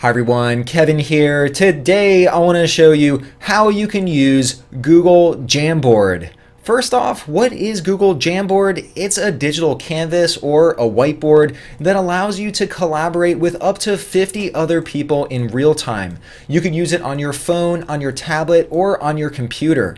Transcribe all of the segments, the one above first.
Hi everyone, Kevin here. Today I want to show you how you can use Google Jamboard. First off, what is Google Jamboard? It's a digital canvas or a whiteboard that allows you to collaborate with up to 50 other people in real time. You could use it on your phone, on your tablet, or on your computer.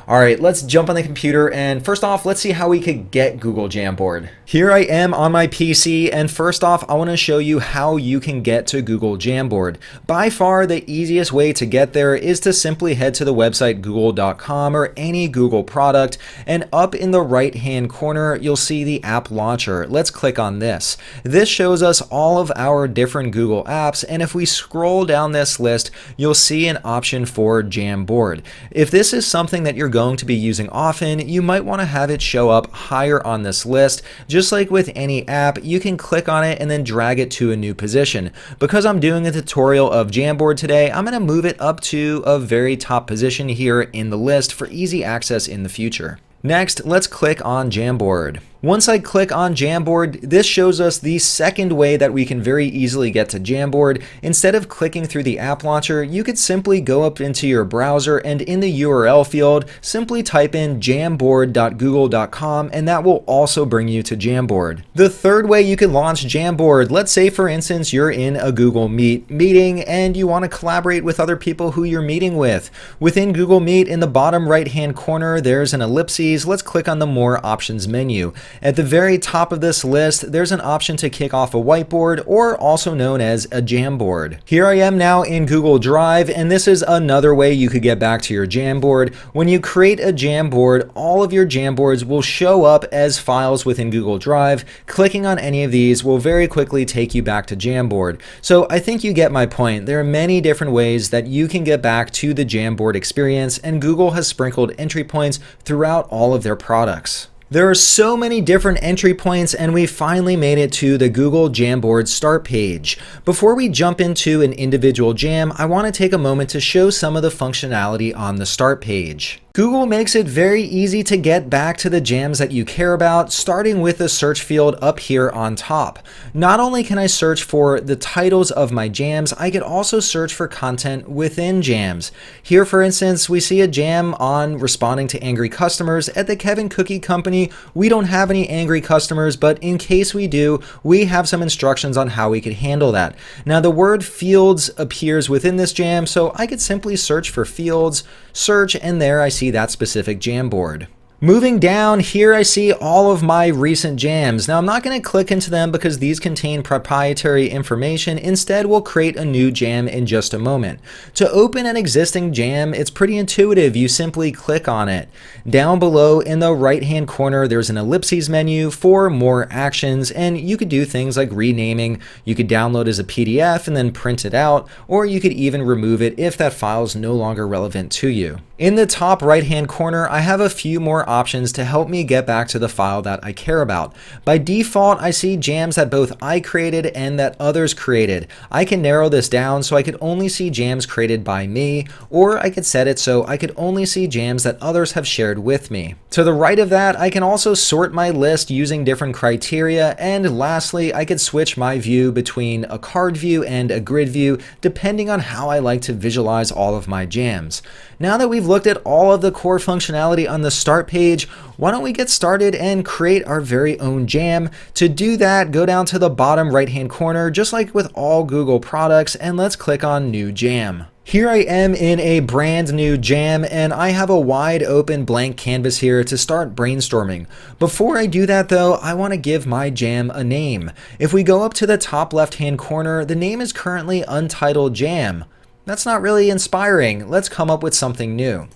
All right, let's jump on the computer and first off, let's see how we could get Google Jamboard. Here I am on my PC, and first off, I want to show you how you can get to Google Jamboard. By far, the easiest way to get there is to simply head to the website google.com or any Google product, and up in the right-hand corner, you'll see the app launcher. Let's click on this. This shows us all of our different Google apps, and if we scroll down this list, you'll see an option for Jamboard. If this is something that you're going to be using often, you might want to have it show up higher on this list. Just like with any app, you can click on it and then drag it to a new position. Because I'm doing a tutorial of Jamboard today, I'm going to move it up to a very top position here in the list for easy access in the future. Next, let's click on Jamboard. Once I click on Jamboard, this shows us the second way that we can very easily get to Jamboard. Instead of clicking through the app launcher, you could simply go up into your browser and in the URL field, simply type in jamboard.google.com and that will also bring you to Jamboard. The third way you can launch Jamboard, let's say for instance you're in a Google Meet meeting and you want to collaborate with other people who you're meeting with. Within Google Meet, in the bottom right hand corner, there's an ellipses. Let's click on the More Options menu. At the very top of this list, there's an option to kick off a whiteboard, or also known as a Jamboard. Here I am now in Google Drive, and this is another way you could get back to your Jamboard. When you create a Jamboard, all of your Jamboards will show up as files within Google Drive. Clicking on any of these will very quickly take you back to Jamboard. So I think you get my point. There are many different ways that you can get back to the Jamboard experience, and Google has sprinkled entry points throughout all of their products. There are so many different entry points, and we finally made it to the Google Jamboard start page. Before we jump into an individual jam, I want to take a moment to show some of the functionality on the start page. Google makes it very easy to get back to the jams that you care about, starting with the search field up here on top. Not only can I search for the titles of my jams, I could also search for content within jams. Here, for instance, we see a jam on responding to angry customers. At the Kevin Cookie Company, we don't have any angry customers, but in case we do, we have some instructions on how we could handle that. Now, the word fields appears within this jam, so I could simply search for fields, search, and there I see that specific Jamboard. Moving down here, I see all of my recent jams. Now I'm not going to click into them because these contain proprietary information. Instead, we'll create a new jam in just a moment. To open an existing jam, it's pretty intuitive. You simply click on it. Down below in the right-hand corner, there's an ellipses menu for more actions, and you could do things like renaming. You could download as a PDF and then print it out, or you could even remove it if that file is no longer relevant to you. In the top right-hand corner, I have a few more options to help me get back to the file that I care about. By default, I see jams that both I created and that others created. I can narrow this down so I could only see jams created by me, or I could set it so I could only see jams that others have shared with me. To the right of that, I can also sort my list using different criteria, and lastly, I could switch my view between a card view and a grid view depending on how I like to visualize all of my jams. Now that we've looked at all of the core functionality on the start page, why don't we get started and create our very own jam? To do that, go down to the bottom right-hand corner, just like with all Google products, and let's click on New Jam. Here I am in a brand new jam, and I have a wide open blank canvas here to start brainstorming. Before I do that though, I want to give my jam a name. If we go up to the top left-hand corner, the name is currently Untitled Jam. That's not really inspiring. Let's come up with something new.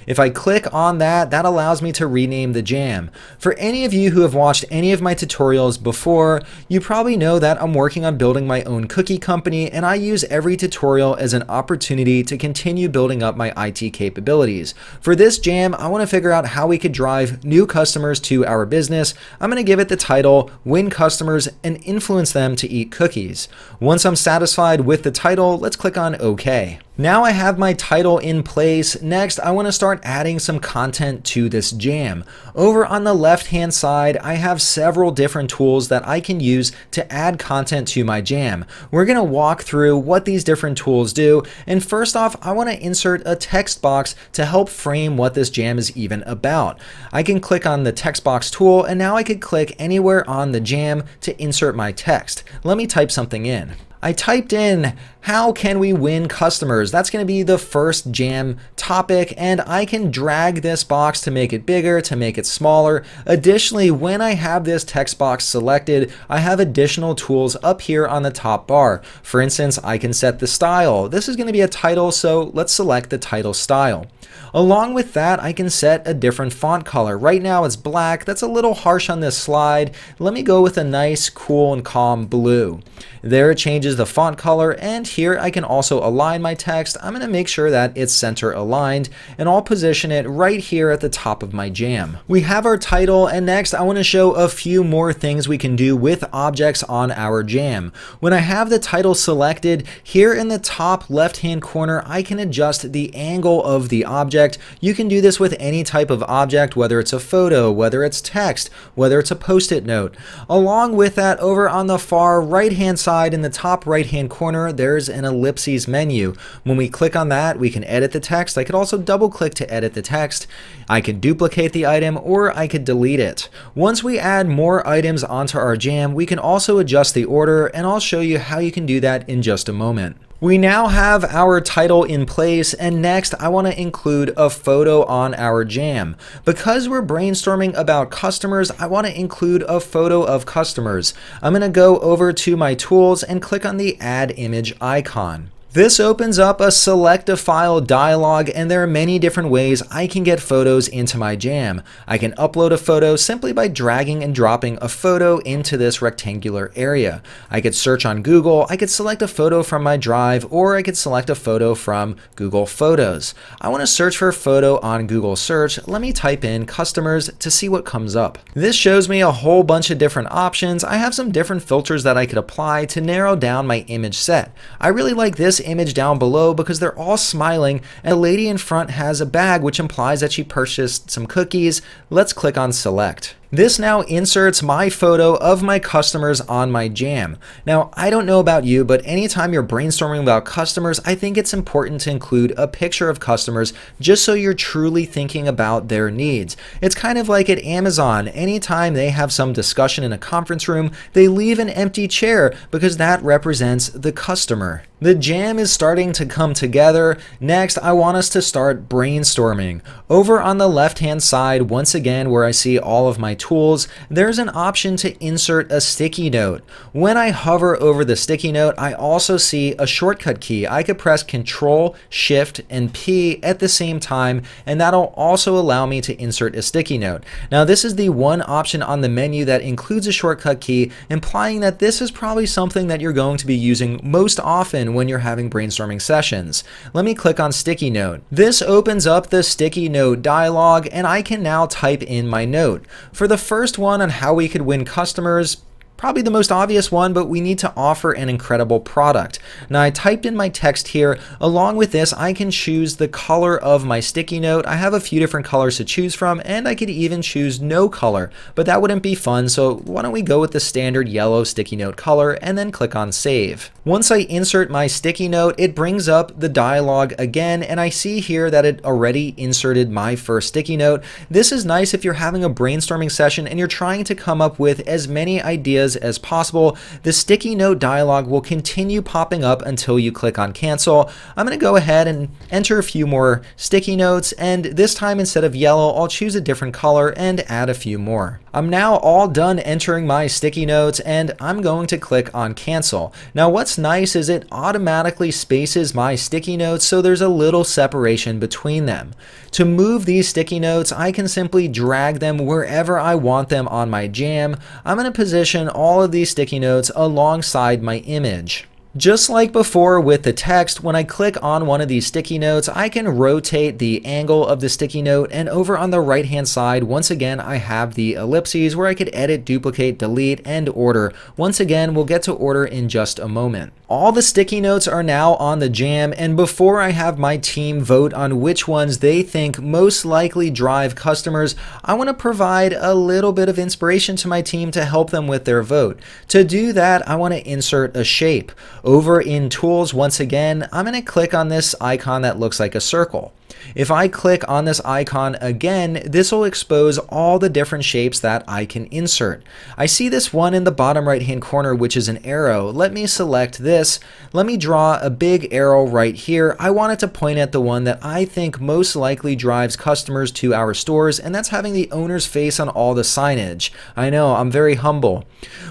If I click on that, that allows me to rename the jam. For any of you who have watched any of my tutorials before, you probably know that I'm working on building my own cookie company, and I use every tutorial as an opportunity to continue building up my IT capabilities. For this jam, I want to figure out how we could drive new customers to our business. I'm going to give it the title, Win Customers and Influence Them to Eat Cookies. Once I'm satisfied with the title, let's click on OK. Now I have my title in place. Next, I want to start start adding some content to this jam. Over on the left hand side, I have several different tools that I can use to add content to my jam. We're going to walk through what these different tools do, and first off, I want to insert a text box to help frame what this jam is even about. I can click on the text box tool, and now I could click anywhere on the jam to insert my text. Let me type something in. I typed in, how can we win customers? That's going to be the first jam topic, and I can drag this box to make it bigger, to make it smaller. Additionally, when I have this text box selected, I have additional tools up here on the top bar. For instance, I can set the style. This is going to be a title, so let's select the title style. Along with that, I can set a different font color. Right now it's black. That's a little harsh on this slide. Let me go with a nice, cool, and calm blue. There it changes the font color, and here I can also align my text. I'm going to make sure that it's center aligned, and I'll position it right here at the top of my jam. We have our title, and next I want to show a few more things we can do with objects on our jam. When I have the title selected, here in the top left-hand corner, I can adjust the angle of the object. You can do this with any type of object, whether it's a photo, whether it's text, whether it's a post-it note. Along with that, over on the far right-hand side in the top right-hand corner, there's an ellipses menu. When we click on that, we can edit the text. I could also double-click to edit the text. I could duplicate the item, or I could delete it. Once we add more items onto our jam, we can also adjust the order, and I'll show you how you can do that in just a moment. We now have our title in place, and next I want to include a photo on our jam. Because we're brainstorming about customers, I want to include a photo of customers. I'm going to go over to my tools and click on the add image icon. This opens up a select a file dialog, and there are many different ways I can get photos into my jam. I can upload a photo simply by dragging and dropping a photo into this rectangular area. I could search on Google, I could select a photo from my drive, or I could select a photo from Google Photos. I want to search for a photo on Google Search. Let me type in customers to see what comes up. This shows me a whole bunch of different options. I have some different filters that I could apply to narrow down my image set. I really like this image down below because they're all smiling, and the lady in front has a bag, which implies that she purchased some cookies. Let's click on select. This now inserts my photo of my customers on my jam. Now, I don't know about you, but anytime you're brainstorming about customers, I think it's important to include a picture of customers just so you're truly thinking about their needs. It's kind of like at Amazon. Anytime they have some discussion in a conference room, they leave an empty chair because that represents the customer. The jam is starting to come together. Next, I want us to start brainstorming. Over on the left-hand side, once again, where I see all of my tools, there's an option to insert a sticky note. When I hover over the sticky note, I also see a shortcut key. I could press Ctrl Shift and P at the same time, and that'll also allow me to insert a sticky note. Now, this is the one option on the menu that includes a shortcut key, implying that this is probably something that you're going to be using most often when you're having brainstorming sessions. Let me click on sticky note. This opens up the sticky note dialog, and I can now type in my note. For the first one on how we could win customers, probably the most obvious one, but we need to offer an incredible product. Now, I typed in my text here. Along with this, I can choose the color of my sticky note. I have a few different colors to choose from, and I could even choose no color, but that wouldn't be fun, so why don't we go with the standard yellow sticky note color and then click on save. Once I insert my sticky note, it brings up the dialog again, and I see here that it already inserted my first sticky note. This is nice if you're having a brainstorming session and you're trying to come up with as many ideas as possible. The sticky note dialog will continue popping up until you click on cancel. I'm going to go ahead and enter a few more sticky notes, and this time instead of yellow, I'll choose a different color and add a few more. I'm now all done entering my sticky notes, and I'm going to click on cancel. Now, what's nice is it automatically spaces my sticky notes so there's a little separation between them. To move these sticky notes, I can simply drag them wherever I want them on my jam. I'm going to position all of these sticky notes alongside my image. Just like before with the text, when I click on one of these sticky notes, I can rotate the angle of the sticky note, and over on the right hand side, once again, I have the ellipses where I could edit, duplicate, delete, and order. Once again, we'll get to order in just a moment. All the sticky notes are now on the jam, and before I have my team vote on which ones they think most likely drive customers, I want to provide a little bit of inspiration to my team to help them with their vote. To do that, I want to insert a shape. Over in Tools, once again, I'm going to click on this icon that looks like a circle. If I click on this icon again, this will expose all the different shapes that I can insert. I see this one in the bottom right hand corner, which is an arrow. Let me select this. Let me draw a big arrow right here. I want it to point at the one that I think most likely drives customers to our stores, and that's having the owner's face on all the signage. I know, I'm very humble.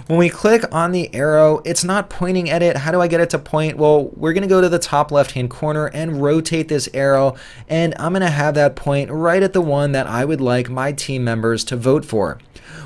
When we click on the arrow, it's not pointing at it. How do I get it to point? Well, we're going to go to the top left hand corner and rotate this arrow, and I'm going to have that point right at the one that I would like my team members to vote for.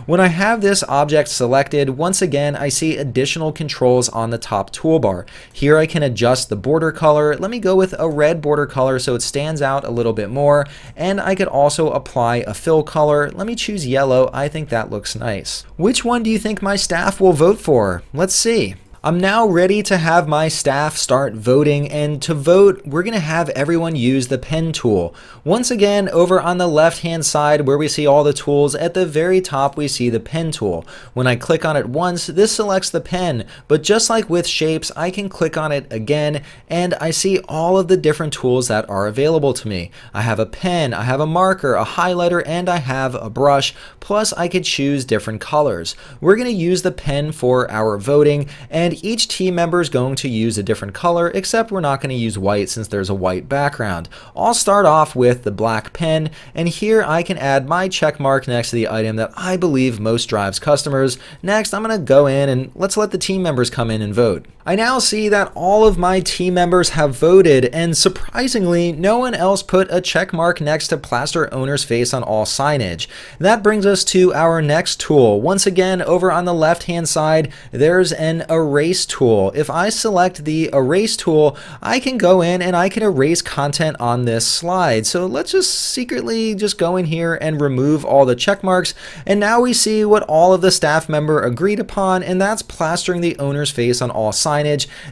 When I have this object selected, once again, I see additional controls on the top toolbar. Here I can adjust the border color. Let me go with a red border color so it stands out a little bit more. And I could also apply a fill color. Let me choose yellow. I think that looks nice. Which one do you think my staff will vote for? Let's see. I'm now ready to have my staff start voting, and to vote, we're going to have everyone use the pen tool. Once again, over on the left hand side where we see all the tools, at the very top we see the pen tool. When I click on it once, this selects the pen, but just like with shapes, I can click on it again and I see all of the different tools that are available to me. I have a pen, I have a marker, a highlighter, and I have a brush, plus I could choose different colors. We're going to use the pen for our voting, and each team member is going to use a different color, except we're not going to use white since there's a white background. I'll start off with the black pen, and here I can add my check mark next to the item that I believe most drives customers. Next, I'm going to go in and let's let the team members come in and vote. I now see that all of my team members have voted, and surprisingly, no one else put a check mark next to plaster owner's face on all signage. That brings us to our next tool. Once again, over on the left hand side, there's an erase tool. If I select the erase tool, I can go in and I can erase content on this slide. So let's just secretly just go in here and remove all the check marks, and now we see what all of the staff member agreed upon, and that's plastering the owner's face on all signage.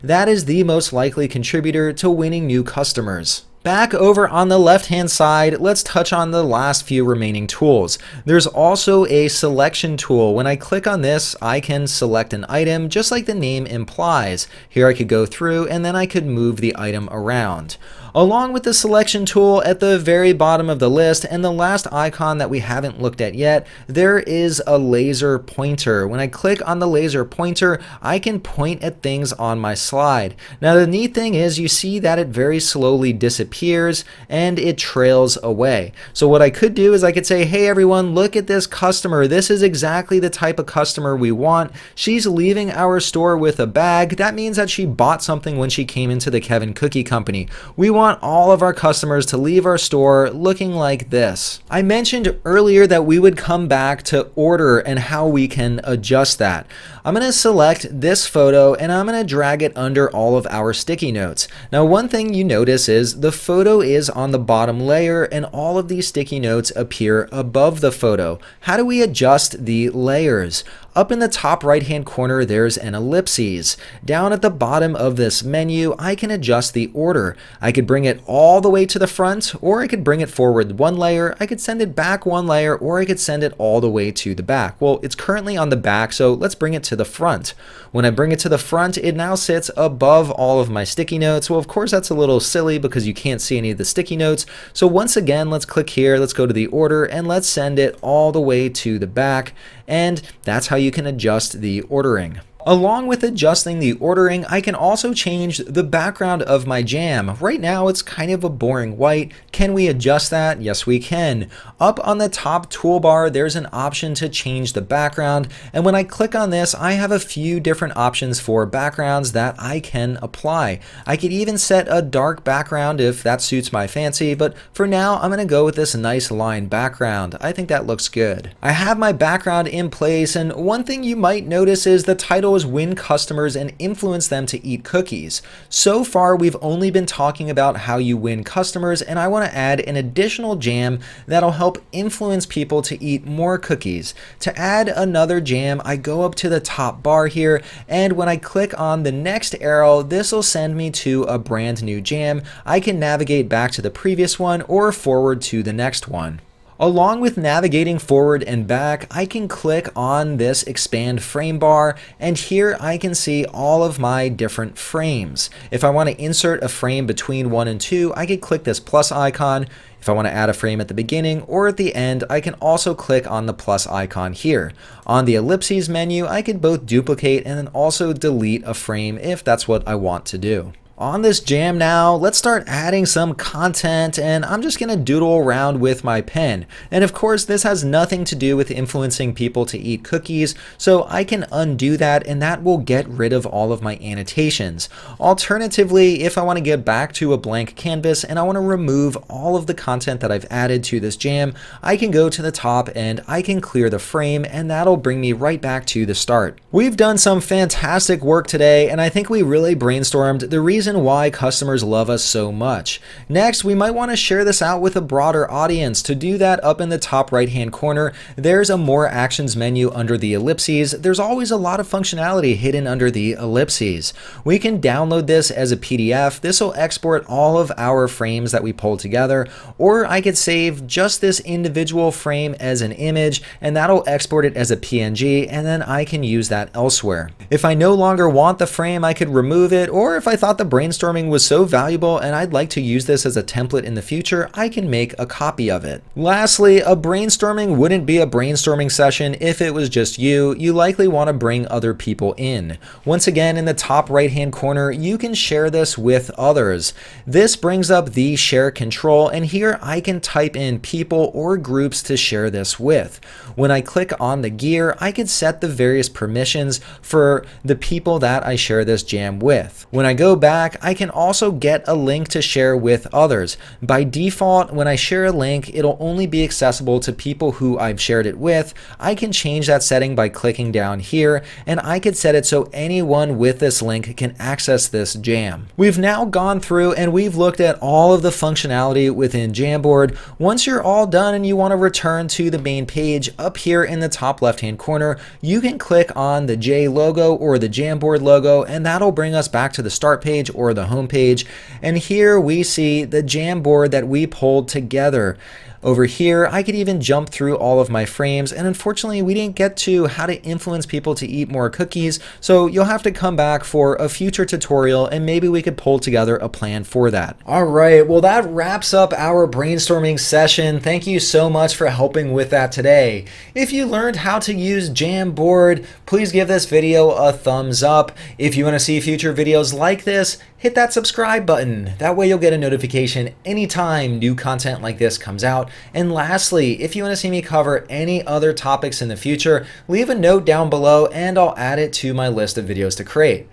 That is the most likely contributor to winning new customers. Back over on the left hand side, let's touch on the last few remaining tools. There's also a selection tool. When I click on this, I can select an item just like the name implies. Here I could go through and then I could move the item around. Along with the selection tool at the very bottom of the list, and the last icon that we haven't looked at yet, there is a laser pointer. When I click on the laser pointer, I can point at things on my slide. Now the neat thing is you see that it very slowly disappears and it trails away. So what I could do is I could say, hey everyone, look at this customer. This is exactly the type of customer we want. She's leaving our store with a bag. That means that she bought something when she came into the Kevin Cookie Company. We want all of our customers to leave our store looking like this. I mentioned earlier that we would come back to order and how we can adjust that. I'm going to select this photo and I'm going to drag it under all of our sticky notes. Now one thing you notice is the photo is on the bottom layer and all of these sticky notes appear above the photo. How do we adjust the layers? Up in the top right hand corner, there's an ellipses. Down at the bottom of this menu, I can adjust the order. I could bring it all the way to the front, or I could bring it forward one layer, I could send it back one layer, or I could send it all the way to the back. Well, it's currently on the back, so let's bring it to the front. When I bring it to the front, it now sits above all of my sticky notes. Well, of course, that's a little silly because you can't see any of the sticky notes. So once again, let's click here, let's go to the order, and let's send it all the way to the back. And that's how you can adjust the ordering. Along with adjusting the ordering, I can also change the background of my jam. Right now, it's kind of a boring white. Can we adjust that? Yes, we can. Up on the top toolbar, there's an option to change the background. And when I click on this, I have a few different options for backgrounds that I can apply. I could even set a dark background if that suits my fancy, but for now, I'm going to go with this nice line background. I think that looks good. I have my background in place, and one thing you might notice is the title is win customers and influence them to eat cookies. So far, we've only been talking about how you win customers, and I want to add an additional jam that'll help influence people to eat more cookies. To add another jam, I go up to the top bar here, and when I click on the next arrow, this will send me to a brand new jam. I can navigate back to the previous one or forward to the next one. Along with navigating forward and back, I can click on this expand frame bar, and here I can see all of my different frames. If I want to insert a frame between 1 and 2, I could click this plus icon. If I want to add a frame at the beginning or at the end, I can also click on the plus icon here. On the ellipses menu, I could both duplicate and then also delete a frame if that's what I want to do. On this jam now, let's start adding some content, and I'm just going to doodle around with my pen. And of course, this has nothing to do with influencing people to eat cookies, so I can undo that, and that will get rid of all of my annotations. Alternatively, if I want to get back to a blank canvas and I want to remove all of the content that I've added to this jam, I can go to the top and I can clear the frame, and that'll bring me right back to the start. We've done some fantastic work today, and I think we really brainstormed the reason why customers love us so much. Next, we might want to share this out with a broader audience. To do that, up in the top right hand corner, there's a more actions menu under the ellipses. There's always a lot of functionality hidden under the ellipses. We can download this as a PDF. This will export all of our frames that we pulled together, or I could save just this individual frame as an image, and that'll export it as a PNG, and then I can use that elsewhere. If I no longer want the frame, I could remove it, or if I thought the brainstorming was so valuable and I'd like to use this as a template in the future, I can make a copy of it. Lastly, a brainstorming wouldn't be a brainstorming session if it was just you. You likely want to bring other people in. Once again, in the top right hand corner, you can share this with others. This brings up the share control, and here I can type in people or groups to share this with. When I click on the gear, I can set the various permissions for the people that I share this jam with. When I go back, I can also get a link to share with others. By default, when I share a link, it'll only be accessible to people who I've shared it with. I can change that setting by clicking down here, and I could set it so anyone with this link can access this jam. We've now gone through and we've looked at all of the functionality within Jamboard. Once you're all done and you want to return to the main page, up here in the top left hand corner, you can click on the J logo or the Jamboard logo, and that'll bring us back to the start page or the home page. And here we see the Jamboard that we pulled together. Over here, I could even jump through all of my frames, and unfortunately we didn't get to how to influence people to eat more cookies, so you'll have to come back for a future tutorial and maybe we could pull together a plan for that. Alright, well that wraps up our brainstorming session. Thank you so much for helping with that today. If you learned how to use Jamboard, please give this video a thumbs up. If you want to see future videos like this, hit that subscribe button. That way you'll get a notification anytime new content like this comes out. And lastly, if you want to see me cover any other topics in the future, leave a note down below and I'll add it to my list of videos to create.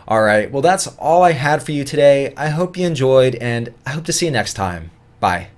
Alright, well that's all I had for you today. I hope you enjoyed, and I hope to see you next time. Bye.